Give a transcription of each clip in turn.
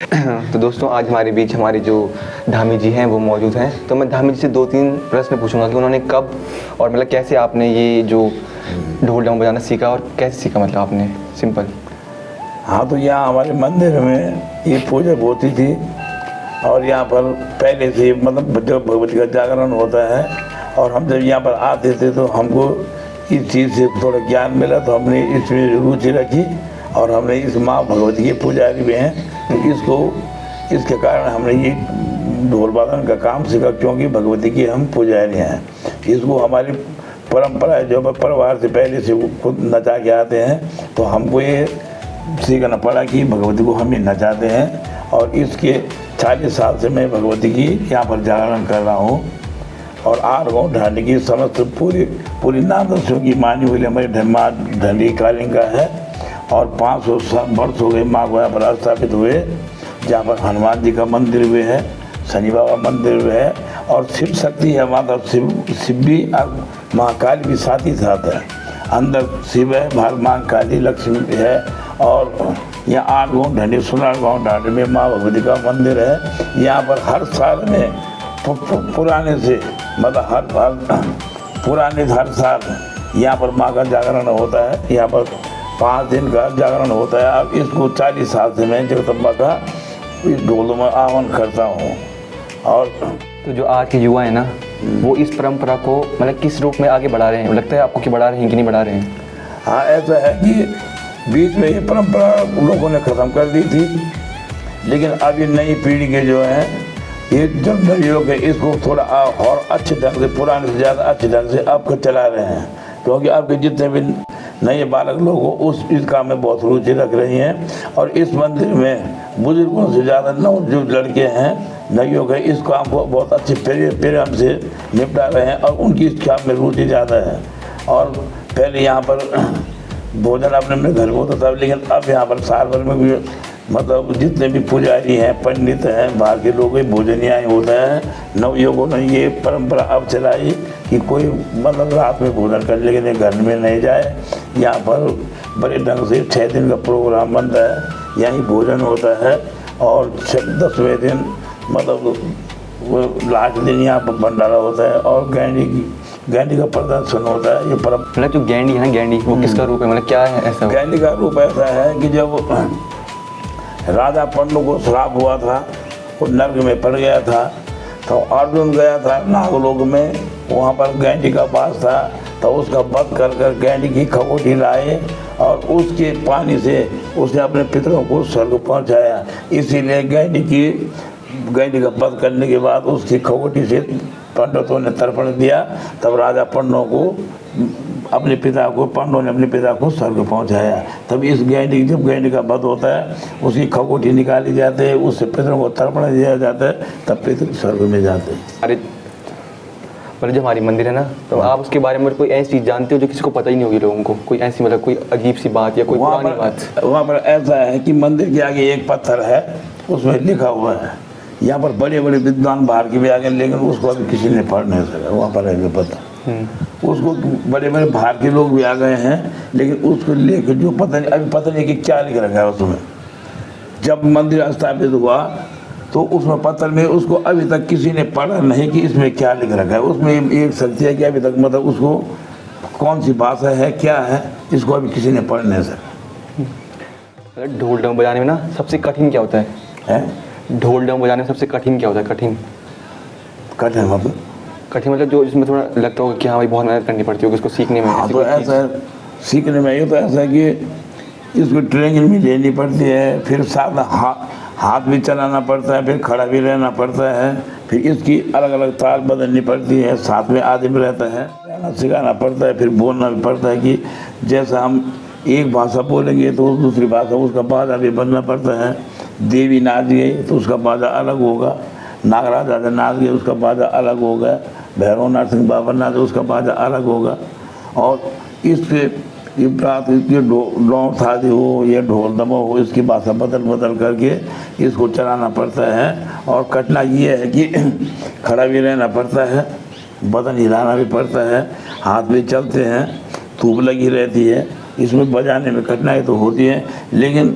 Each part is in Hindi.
तो दोस्तों आज हमारे बीच हमारे जो धामी जी हैं वो मौजूद हैं। तो मैं धामी जी से 2-3 प्रश्न पूछूंगा कि उन्होंने कब और मतलब कैसे आपने ये जो ढोल ढाऊ बजाना सीखा और कैसे सीखा, मतलब आपने सिंपल। हाँ, तो यहाँ हमारे मंदिर में ये पूजा होती थी और यहाँ पर पहले से मतलब जब भगवती का जागरण होता है और हम जब यहाँ पर आते थे तो हमको इस चीज़ से थोड़ा ज्ञान मिला, तो हमने इसमें रुचि रखी और हमने इस माँ भगवती के पुजारी भी हैं, तो इसके कारण हमने ये ढोल वादन का काम सीखा, क्योंकि भगवती की हम पुजारी हैं। इसको हमारी परंपरा है, जो परिवार से पहले से खुद नचा के आते हैं, तो हमको ये सीखना पड़ा कि भगवती को हम ही नचाते हैं। और इसके 40 साल से मैं भगवती की यहाँ पर जागरण कर रहा हूँ और 8 गाँव ढांडी की समस्त पूरी नामदर्शियों की मानी हुई हमारी माँ ढंडी कालिंगा है। और 500 वर्ष हो गए माँ को यहाँ पर स्थापित हुए, जहाँ पर हनुमान जी का मंदिर भी है, शनि बाबा मंदिर भी है और शिव शक्ति है, माता शिव भी महाकाल भी साथ ही साथ है। अंदर शिव है, बाहर माँ काली लक्ष्मी भी है। और यहाँ 8 गाँव ढंडी 16 गाँव ढांडी में माँ भगवती का मंदिर है। यहाँ पर हर साल में पुराने से मतलब पुराने हर साल यहाँ पर माँ का जागरण होता है। यहाँ पर 5 दिन का जागरण होता है। अब इसको 40 साल से मैं जगदम्बा का इस ढोल में आह्वान करता हूँ। और तो जो आज के युवा है ना, वो इस परंपरा को मतलब किस रूप में आगे बढ़ा रहे हैं, लगता है आपको कि बढ़ा रहे हैं कि नहीं बढ़ा रहे हैं? हाँ, ऐसा है कि बीच में ये परंपरा लोगों ने ख़त्म कर दी थी, लेकिन अब ये नई पीढ़ी के जो हैं ये जब नए लोग हैं इसको थोड़ा और अच्छे ढंग से, पुराने से ज़्यादा अच्छे ढंग से अब चला रहे हैं, क्योंकि अब के जितने भी नए बालक लोग हो इस काम में बहुत रुचि रख रही हैं। और इस मंदिर में बुजुर्गों से ज़्यादा जो लड़के हैं नइयों के इस काम को बहुत अच्छे प्रेम से निपटा रहे हैं और उनकी इस काम में रुचि ज़्यादा है। और पहले यहाँ पर भोजन अपने घर में होता था, लेकिन अब यहाँ पर साल भर में भी मतलब जितने भी पुजारी हैं, पंडित हैं, बाहर के लोग भोजन यहाँ होता है। नवयुगों ने ये परंपरा अब चलाई कि कोई मतलब रात में भोजन कर लेकिन घर में नहीं जाए। यहाँ पर बड़े ढंग से 6 दिन का प्रोग्राम बनता है, यहीं भोजन होता है। और 10वें दिन मतलब लास्ट दिन यहाँ पर भंडारा होता है और गैंडी का प्रदर्शन होता है। ये मतलब जो गैंडी है ना, गैंडी वो किसका रूप है, मतलब क्या है ऐसा? गैंडी का रूप ऐसा है कि जब राजा पंडु को श्राप हुआ था, वो नर्क में पड़ गया था, तो अर्जुन गया था नागलोक में, वहाँ पर गैंडी का वास था, तो उसका वध कर गैंडी की खगोटी लाए और उसके पानी से उसने अपने पितरों को स्वर्ग पहुँचाया। इसीलिए गैंडी का वध करने के बाद उसकी खगोटी से पंडितों ने तर्पण दिया, तब राजा पंडों को पांडवों ने अपने पिता को स्वर्ग पहुंचाया। तब इस जब गैंडी का वध होता है उसकी खगोटी निकाली जाती है, उससे पितरों को तर्पण दिया जाता है, तब पितर स्वर्ग में जाते हैं। अरे पर जो हमारी मंदिर है ना, तो आप उसके बारे में कोई ऐसी चीज़ जानते हो जो किसी को पता ही नहीं होगी लोगों को, कोई ऐसी मतलब कोई अजीब सी बात या कोई पुरानी बात? वहाँ पर ऐसा है कि मंदिर के आगे एक पत्थर है, उसमें लिखा हुआ है। यहाँ पर बड़े बड़े विद्वान बाहर के भी आ गए, लेकिन उसको अभी किसी ने पढ़ नहीं सका। वहाँ पर है पत्थर, उसको बड़े बड़े बाहर के लोग भी आ गए हैं, लेकिन उसको लेकर जो पता नहीं कि क्या लिख रखा है उसमें। जब मंदिर स्थापित हुआ तो उसमें पत्थर में उसको अभी तक किसी ने पढ़ा नहीं कि इसमें क्या लिख रखा है। उसमें एक शक्ति है कि अभी तक मतलब उसको कौन सी भाषा है, क्या है, इसको अभी किसी ने पढ़ नहीं सका। ढोल ढाऊ बजाने में ना सबसे कठिन क्या होता है? ढोल ढाऊ बजाने में सबसे कठिन क्या होता है? कठिन मतलब जो इसमें थोड़ा लगता होगा कि हाँ भाई बहुत मेहनत करनी पड़ती होगी इसको सीखने में। हाँ, तो ऐसा सीखने में ये तो ऐसा है कि इसको ट्रेनिंग भी लेनी पड़ती है, फिर साथ हाथ भी चलाना पड़ता है, फिर खड़ा भी रहना पड़ता है, फिर इसकी अलग अलग ताल बदलनी पड़ती है, साथ में आदमी रहता है, रहना सिखाना पड़ता है, फिर बोलना भी पड़ता है कि जैसा हम एक भाषा बोलेंगे तो दूसरी भाषा उसका बाजा भी बनना पड़ता है। देवी नाच गई तो उसका बाजा अलग होगा, नागराज राजा नाच गए उसका बाजा अलग होगा, भैरव नाथ सिंह बाबा नाच उसका बाजा अलग होगा। और इससे ये रात ये लौंग थाली हो या ढोल दमो हो, इसकी भाषा बदल करके इसको चलाना पड़ता है। और कठिनाई ये है कि खड़ा भी रहना पड़ता है, बदन हिलाना भी पड़ता है, हाथ भी चलते हैं, धूप लगी रहती है। इसमें बजाने में कठिनाई तो होती है, लेकिन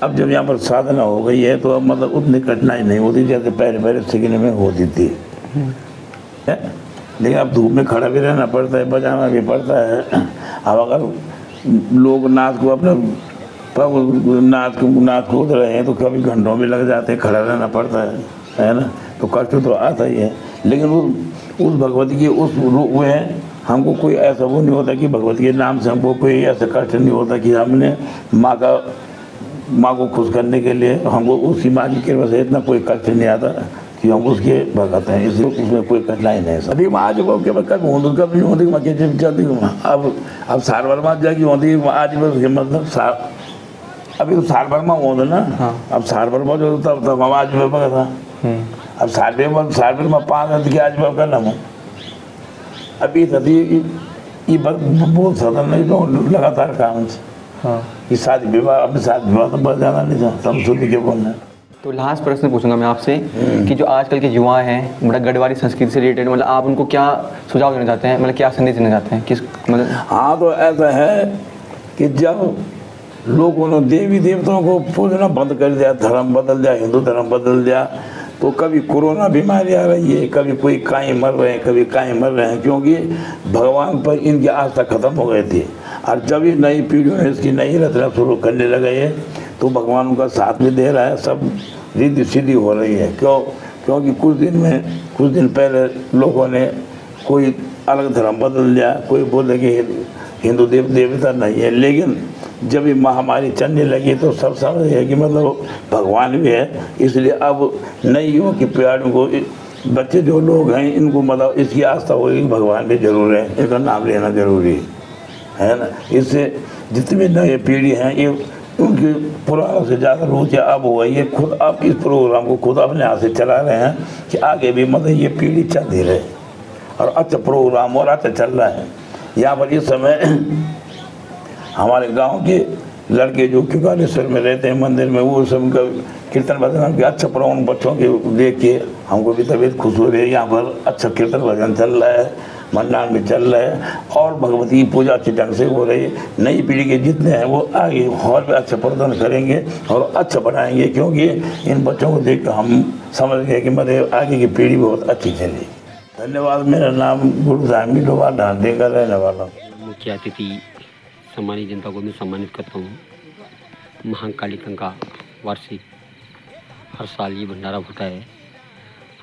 अब जब यहाँ पर साधना हो गई है तो अब मतलब उतनी कठिनाई नहीं होती जैसे पहले पहले सीखने में होती थी है? लेकिन अब धूप में खड़ा भी रहना पड़ता है, बजाना भी पड़ता है। अब अगर लोग नाच को अपने नाच कूद रहे हैं तो कभी घंटों भी लग जाते हैं, खड़ा रहना पड़ता है ना। तो कष्ट तो आता ही है, लेकिन उस भगवती की उस रूप में हमको कोई ऐसा वो नहीं होता कि भगवती के नाम से हमको कोई ऐसा कष्ट नहीं होता कि हमने माँ को खुश करने के लिए हमको उसकी माँ की कृपा से इतना कोई कष्ट नहीं आता कि हम उसके भगत हैं, इसलिए उसमें कोई कठिनाई नहीं है। अभी आज वो के कभी होती कभी नहीं होती, मैं कैसे चलती हूँ। अब साल भर में जाके होती आज बस मतलब अभी तो साल भर में होता ना। हाँ। अब साल भर में जो तब हम आज में पका था। अब साल भर में 5 दिन की आज में करना हूँ। अभी सदी ये बहुत साधन नहीं तो लगातार काम से। हाँ। ये शादी विवाह अपने शादी विवाह तो बहुत ज़्यादा नहीं था, सब सुधी के बोलना। तो लास्ट प्रश्न पूछूंगा मैं आपसे कि जो आजकल के युवा हैं मतलब गढ़वाली संस्कृति से रिलेटेड, मतलब आप उनको क्या सुझाव देना चाहते हैं, मतलब क्या संदेश देना चाहते हैं किस मतलब। हाँ, तो ऐसा है कि जब लोगों ने देवी देवताओं को पूजना बंद कर दिया, धर्म बदल दिया, हिंदू धर्म बदल दिया, तो कभी कोरोना बीमारी आ रही है, कभी कोई काई मर रहे हैं, कभी काई मर रहे हैं, क्योंकि भगवान पर इनकी आस्था खत्म हो गई थी। और जब ये नई पीढ़ियों ने इसकी नई रचना शुरू करने लगे है तो भगवान उनका साथ भी दे रहा है, सब रिद्धि सिद्धि हो रही है। क्योंकि कुछ दिन पहले लोगों ने कोई अलग धर्म बदल दिया, कोई बोले कि हिंदू देवता नहीं है, लेकिन जब ये महामारी चलने लगी तो सब समझ गए कि मतलब भगवान भी है। इसलिए अब नई युवा की पीढ़ियों को बच्चे जो लोग हैं इनको मतलब इसकी आस्था होगी भगवान भी जरूर है, इनका नाम लेना जरूरी है ना। इससे जितनी भी नई पीढ़ी हैं ये उनकी पुरानों से ज़्यादा रुचि अब हो गई है। खुद अब इस प्रोग्राम को खुद अपने हाथ से चला रहे हैं कि आगे भी मतलब ये पीढ़ी चलती रहे और अच्छा प्रोग्राम और अच्छा चल रहा है। यहाँ पर इस समय हमारे गांव के लड़के जो किकालेश्वर में रहते हैं मंदिर में, वो सब का कीर्तन भजन के अच्छा प्रोग्राम बच्चों के देख के हमको भी तबीयत खुश हो रही है। यहाँ पर अच्छा कीर्तन भजन चल रहा है, मंडान भी चल रहा है और भगवती की पूजा अच्छे ढंग से हो रही है। नई पीढ़ी के जितने हैं वो आगे और भी अच्छा प्रदर्शन करेंगे और अच्छा बनाएंगे, क्योंकि इन बच्चों को देख कर हम समझ गए कि मतलब आगे की पीढ़ी बहुत अच्छी चलेगी। धन्यवाद। मेरा नाम गुरुधाम डोभाल ढांढे का रहने वाला हूँ। मुख्य अतिथि सामान्य जनता को मैं सम्मानित करता हूँ। महाकाली का वार्षिक हर साल ये भंडारा होता है।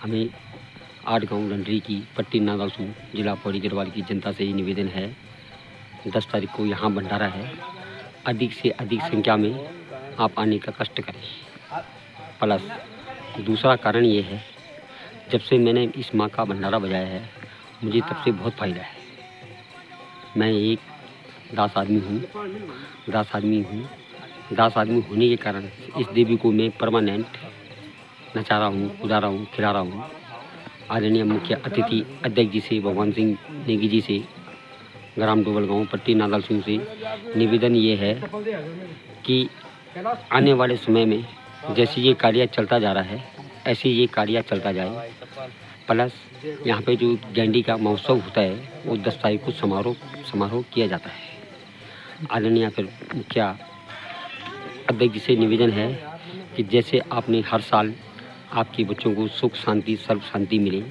हमें 8 गांव डंडरी की पट्टी नागासू जिला पौड़ी गढ़वाल की जनता से ये निवेदन है, 10 तारीख को यहाँ भंडारा है, अधिक से अधिक संख्या में आप आने का कष्ट करें। प्लस दूसरा कारण ये है, जब से मैंने इस माँ का भंडारा बजाया है मुझे तब से बहुत फायदा है। मैं एक दास आदमी हूँ। दास आदमी होने के कारण इस देवी को मैं परमानेंट नचा रहा हूँ, उड़ा रहा हूँ, खिला रहा हूँ। आदरणीय मुख्य अतिथि अध्यक्ष जी से, भगवान सिंह नेगी जी से, ग्राम डोबल गाँव पट्टी नागल सिंह से निवेदन ये है कि आने वाले समय में जैसे ये कार्य चलता जा रहा है ऐसे ये कार्य चलता जाए। प्लस यहाँ पे जो गैंडी का महोत्सव होता है वो 10 तारीख को समारोह किया जाता है। आदरणीय फिर मुख्य अध्यक्ष जी से निवेदन है कि जैसे आपने हर साल आपके बच्चों को सुख शांति सर्व शांति मिले,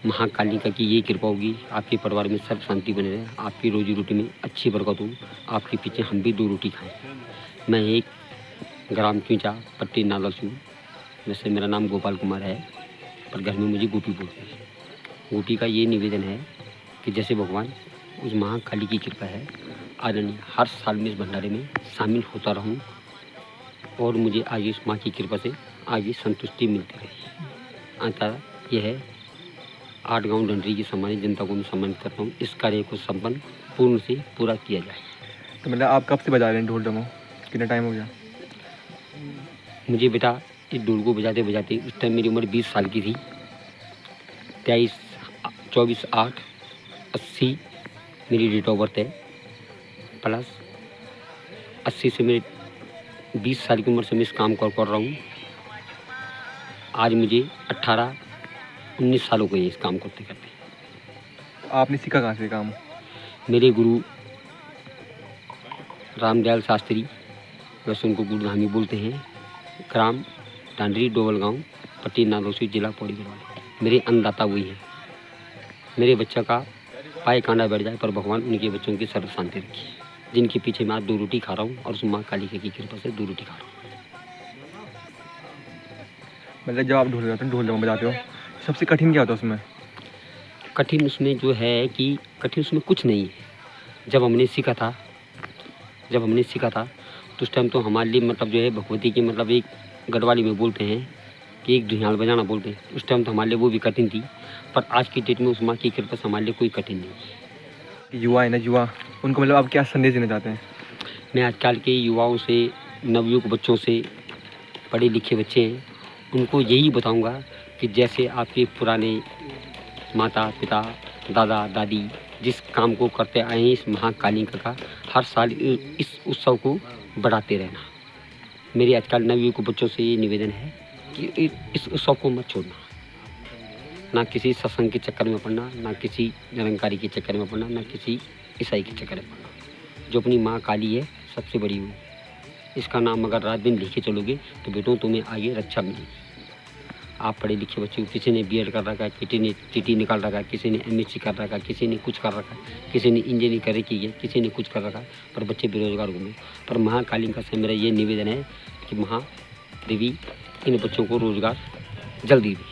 महाकाली का की ये कृपा होगी, आपके परिवार में सर्व शांति बने रहे, आपकी रोजी रोटी में अच्छी बरकत हो, आपके पीछे हम भी 2 रोटी खाएं। मैं एक ग्राम चूंचा पट्टी नागल हूँ। वैसे मेरा नाम गोपाल कुमार है पर घर में मुझे गोपी बोलते हैं। गोपी का ये निवेदन है कि जैसे भगवान उस महाकाली की कृपा है, आदरणीय हर साल में इस भंडारे में शामिल होता रहूं और मुझे आगे इस माँ की कृपा से आगे संतुष्टि मिलती रही। अंततः यह है 8 गांव डंडरी की सम्मानित जनता को मैं सम्मानित करता हूँ। इस कार्य को संपन्न पूर्ण से पूरा किया जाए। तो मतलब आप कब से बजा रहे हैं ढोल डमो, कितना टाइम हो गया? मुझे बेटा इस ढोल को बजाते बजाते उस टाइम मेरी उम्र 20 साल की थी। 24/8/80 मेरी डेट ऑफ बर्थ है। प्लस 80 से मेरे 20 साल की उम्र से मैं इस काम कर रहा हूँ। आज मुझे 18-19 साल हो गए इस काम करते करते। आपने सीखा कहाँ से काम? मेरे गुरु रामदयाल शास्त्री वैसे उनको गुड़धामी बोलते हैं। ग्राम डांडरी डोबल गाँव, पट्टी नादौसी, जिला पौड़ी गढ़वाल। मेरे अन्नदाता वही हैं। मेरे बच्चा का पाए कांडा बैठ जाए पर भगवान उनके बच्चों की सर्व शांति रखी, जिनके पीछे मैं आज 2 रोटी खा रहा हूँ और उस माँ काली की कृपा से 2 रोटी खा रहा हूँ। मतलब जब आप ढोल बजाते हो सबसे कठिन क्या होता है उसमें? कठिन उसमें जो है कि कठिन उसमें कुछ नहीं है। जब हमने सीखा था तो उस टाइम तो हमारे लिए मतलब जो है भगवती की मतलब एक गढ़वाली में बोलते हैं कि एक ढियाल बजाना बोलते हैं। उस टाइम तो हमारे लिए वो भी कठिन थी, पर आज की डेट में उस माँ की कृपा से हमारे लिए कोई कठिन नहीं है। युवा है ना, युवा उनको मतलब आप क्या संदेश देना चाहते हैं? मैं आजकल के युवाओं से, नवयुवक बच्चों से, पढ़े लिखे बच्चे हैं, उनको यही बताऊंगा कि जैसे आपके पुराने माता पिता, दादा दादी जिस काम को करते आए हैं इस महाकालिका का, हर साल इस उत्सव को बढ़ाते रहना। मेरे आजकल नवयुवक बच्चों से ये निवेदन है कि इस उत्सव को मत छोड़ना। ना किसी सत्संग के चक्कर में पड़ना, ना किसी निरंकारी के चक्कर में पड़ना, ना किसी ईसाई के चक्कर में पड़ना। जो अपनी माँ काली है सबसे बड़ी हुई, इसका नाम अगर रात दिन लिखे चलोगे तो बेटों तुम्हें आगे रक्षा मिलेगी। आप पढ़े लिखे बच्चे, किसी ने बीएड कर रखा है, किसी ने टीटी निकाल रखा है, किसी ने एमएससी कर रखा है, किसी ने कुछ कर रखा है, किसी ने इंजीनियरिंग कर रखी है, किसी ने कुछ कर रखा है, पर बच्चे बेरोजगार घूमे। पर महाकालिका से मेरा ये निवेदन है कि महादेवी इन बच्चों को रोजगार जल्दी दे।